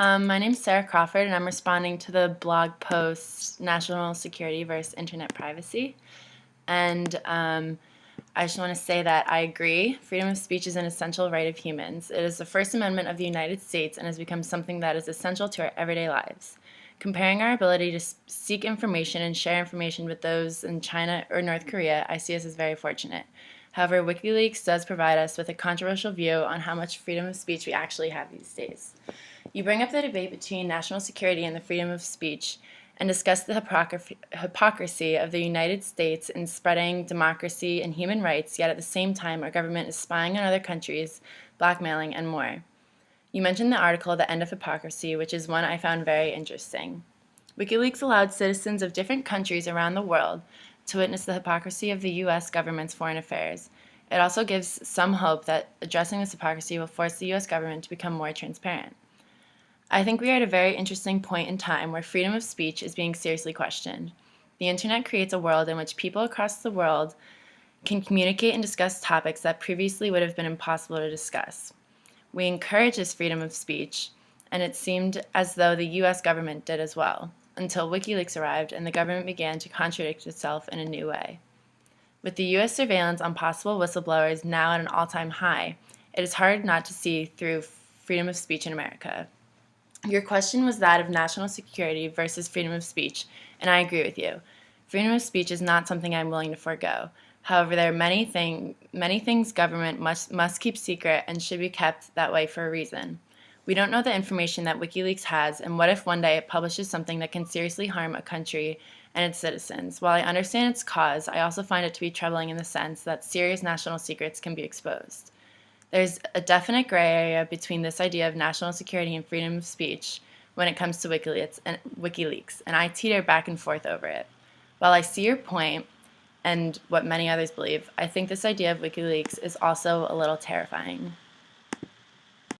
My name's Sarah Crawford, and I'm responding to the blog post National Security versus Internet Privacy. And I just want to say that I agree. Freedom of speech is an essential right of humans. It is the First Amendment of the United States and has become something that is essential to our everyday lives. Comparing our ability to seek information and share information with those in China or North Korea, I see us as very fortunate. However, WikiLeaks does provide us with a controversial view on how much freedom of speech we actually have these days. You bring up the debate between national security and the freedom of speech and discuss the hypocrisy of the United States in spreading democracy and human rights, yet at the same time our government is spying on other countries, blackmailing, and more. You mentioned the article The End of Hypocrisy, which is one I found very interesting. WikiLeaks allowed citizens of different countries around the world to witness the hypocrisy of the U.S. government's foreign affairs. It also gives some hope that addressing this hypocrisy will force the U.S. government to become more transparent. I think we are at a very interesting point in time where freedom of speech is being seriously questioned. The internet creates a world in which people across the world can communicate and discuss topics that previously would have been impossible to discuss. We encourage this freedom of speech, and it seemed as though the U.S. government did as well, until WikiLeaks arrived and the government began to contradict itself in a new way. With the U.S. surveillance on possible whistleblowers now at an all-time high, it is hard not to see through freedom of speech in America. Your question was that of national security versus freedom of speech, and I agree with you. Freedom of speech is not something I'm willing to forego. However, there are many things government must keep secret and should be kept that way for a reason. We don't know the information that WikiLeaks has, and what if one day it publishes something that can seriously harm a country and its citizens? While I understand its cause, I also find it to be troubling in the sense that serious national secrets can be exposed. There's a definite gray area between this idea of national security and freedom of speech when it comes to WikiLeaks, and I teeter back and forth over it. While I see your point and what many others believe, I think this idea of WikiLeaks is also a little terrifying.